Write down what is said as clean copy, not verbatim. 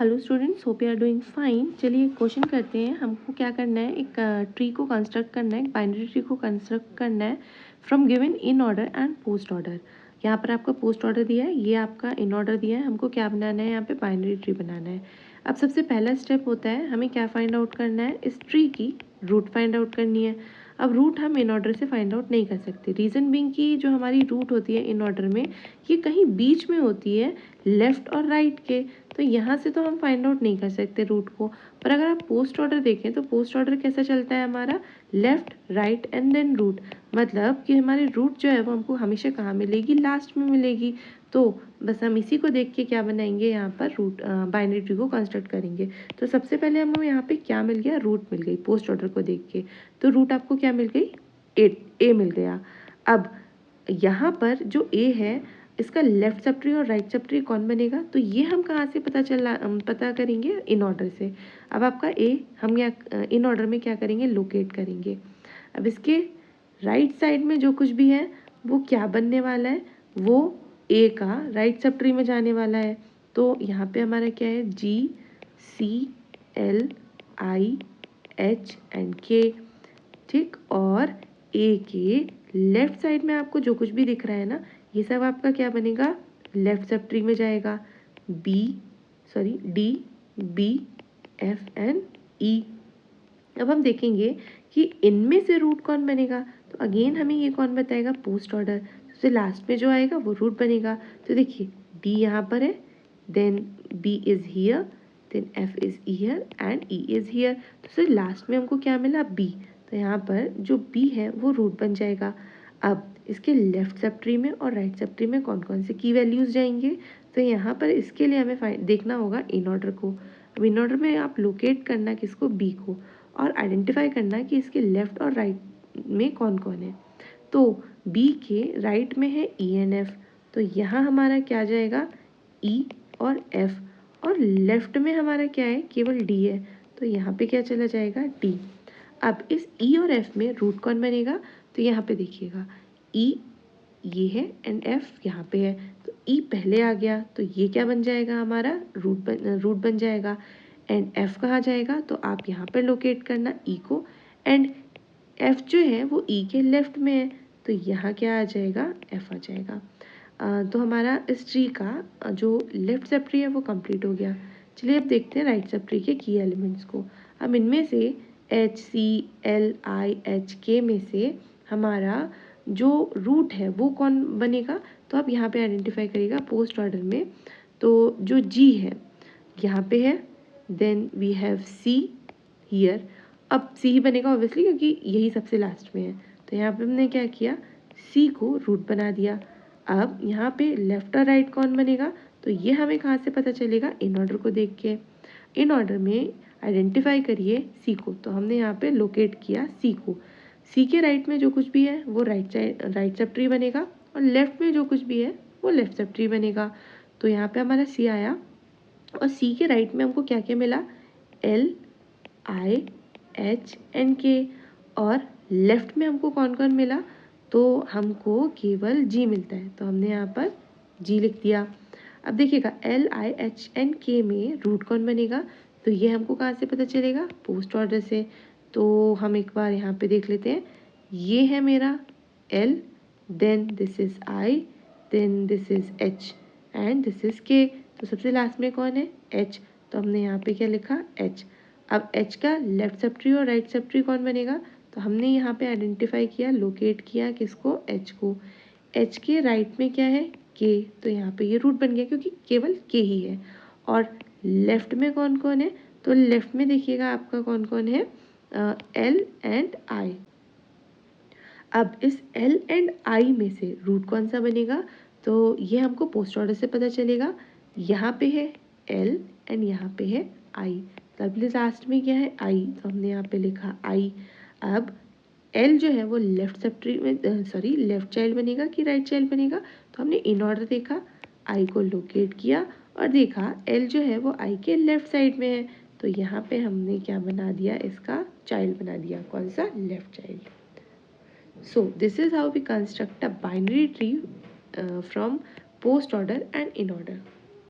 Hello students, hope you are doing fine. चलिए question करते हैं। हमको क्या करना है, एक ट्री को कंस्ट्रक्ट करना है, एक बाइनरी ट्री को कंस्ट्रक्ट करना है from given in order and post order. यहाँ पर आपका पोस्ट ऑर्डर दिया है, ये आपका इन ऑर्डर दिया है। हमको क्या बनाना है, यहाँ पे बाइनरी ट्री बनाना है। अब सबसे पहला स्टेप होता है, हमें क्या फाइंड आउट करना है, इस ट्री की रूट फाइंड आउट करनी है। अब रूट हम इन ऑर्डर से फाइंड आउट नहीं कर सकते, रीज़न बीइंग कि जो हमारी रूट होती है इन ऑर्डर में, ये कहीं बीच में होती है लेफ़्ट और राइट के, तो यहाँ से तो हम फाइंड आउट नहीं कर सकते रूट को। पर अगर आप पोस्ट ऑर्डर देखें तो पोस्ट ऑर्डर कैसा चलता है हमारा, left right and then root. मतलब कि हमारी रूट जो है वो हमको हमेशा कहाँ मिलेगी, लास्ट में मिलेगी। तो बस हम इसी को देख के क्या बनाएंगे, यहाँ पर रूट बाइनरी ट्री को कंस्ट्रक्ट करेंगे। तो सबसे पहले हमें यहाँ पे क्या मिल गया, रूट मिल गई पोस्ट ऑर्डर को देख के। तो रूट आपको क्या मिल गई, ए मिल गया। अब यहाँ पर जो ए है, इसका लेफ्ट सब ट्री और राइट सब ट्री कौन बनेगा, तो ये हम कहाँ से पता करेंगे, इन ऑर्डर से। अब आपका ए हम यहाँ इन ऑर्डर में क्या करेंगे, लोकेट करेंगे। अब इसके राइट साइड में जो कुछ भी है वो क्या बनने वाला है, वो ए का राइट सब ट्री में जाने वाला है। तो यहाँ पे हमारा क्या है, G C L I H and K, ठीक। और ए के लेफ्ट साइड में आपको जो कुछ भी दिख रहा है ना, ये सब आपका क्या बनेगा, लेफ्ट सब ट्री में जाएगा। D B F N E. अब हम देखेंगे कि इनमें से रूट कौन बनेगा, तो अगेन हमें ये कौन बताएगा, पोस्ट ऑर्डर। सबसे लास्ट में जो आएगा वो रूट बनेगा। तो देखिए डी यहाँ पर है, then B is here, then F is here and E is here. तो सर लास्ट में हमको क्या मिला, बी। तो यहाँ पर जो बी है वो रूट बन जाएगा। अब इसके लेफ्ट सब ट्री में और राइट सब ट्री में कौन कौन से की वैल्यूज़ जाएंगे, तो यहाँ पर इसके लिए हमें देखना होगा इन ऑर्डर को। अब इन ऑर्डर में आप लोकेट करना किसको, बी को, और आइडेंटिफाई करना कि इसके लेफ्ट और राइट में कौन कौन है। तो बी के राइट में है ई एन एफ, तो यहाँ हमारा क्या जाएगा, ई और एफ। और लेफ्ट में हमारा क्या है, केवल डी है, तो यहाँ पे क्या चला जाएगा, डी। अब इस ई और एफ में रूट कौन बनेगा, तो यहाँ पे देखिएगा ई ये है एंड एफ यहाँ पे है, तो ई पहले आ गया तो ये क्या बन जाएगा, हमारा रूट बन जाएगा। एंड एफ कहाँ जाएगा, तो आप यहाँ पर लोकेट करना ई को। एंड एफ जो है वो ई के लेफ्ट में है, तो यहाँ क्या आ जाएगा, एफ आ जाएगा। तो हमारा इस ट्री का जो लेफ्ट सब ट्री है वो कंप्लीट हो गया। चलिए अब देखते हैं राइट सब ट्री के की एलिमेंट्स को। अब इनमें से H C L I H K में से हमारा जो रूट है वो कौन बनेगा, तो आप यहाँ पे आइडेंटिफाई करिएगा पोस्ट ऑर्डर में। तो जो जी है यहाँ पे है, then we have C here. अब सी ही बनेगा ऑब्वियसली क्योंकि यही सबसे लास्ट में है, तो यहाँ पे हमने क्या किया, सी को रूट बना दिया। अब यहाँ पे लेफ्ट और राइट कौन बनेगा, तो ये हमें कहाँ से पता चलेगा, इन ऑर्डर को देख के। इन ऑर्डर में आइडेंटिफाई करिए सी को, तो हमने यहाँ पे लोकेट किया सी को। सी के राइट में जो कुछ भी है वो राइट सब ट्री बनेगा, और लेफ्ट में जो कुछ भी है वो लेफ्ट सब ट्री बनेगा। तो यहाँ पे हमारा सी आया, और सी के राइट में हमको क्या क्या मिला, एल आई एच एन के। और लेफ्ट में हमको कौन कौन मिला, तो हमको केवल जी मिलता है, तो हमने यहाँ पर जी लिख दिया। अब देखिएगा एल आई एच एन के में रूट कौन बनेगा, तो ये हमको कहाँ से पता चलेगा, पोस्ट ऑर्डर से। तो हम एक बार यहाँ पे देख लेते हैं, ये है मेरा L, then this is I, then this is H and this is K. तो सबसे लास्ट में कौन है, एच, तो हमने यहाँ पे क्या लिखा, एच। अब एच का लेफ्ट सब ट्री और राइट सब ट्री कौन बनेगा, तो हमने यहाँ पे आइडेंटिफाई किया, लोकेट किया किसको, एच को। एच के राइट में क्या है, के, तो यहाँ पे ये रूट बन गया क्योंकि केवल के ही है। और लेफ्ट में कौन कौन है, तो लेफ्ट में देखिएगा आपका कौन कौन है, एल एंड आई। अब इस एल एंड आई में से रूट कौन सा बनेगा, तो ये हमको पोस्ट ऑर्डर से पता चलेगा। यहाँ पे है एल एंड यहाँ पे है आई, तब लास्ट में क्या है, आई, तो हमने यहाँ पे लिखा आई। अब एल जो है वो लेफ्ट सब ट्री में लेफ्ट चाइल्ड बनेगा कि राइट चाइल्ड बनेगा, तो हमने इन ऑर्डर देखा, आई को लोकेट किया और देखा एल जो है वो आई के लेफ्ट साइड में है, तो यहाँ पे हमने क्या बना दिया, इसका चाइल्ड बना दिया, कौन सा, left child. So this is how we construct a binary tree from post order and in order.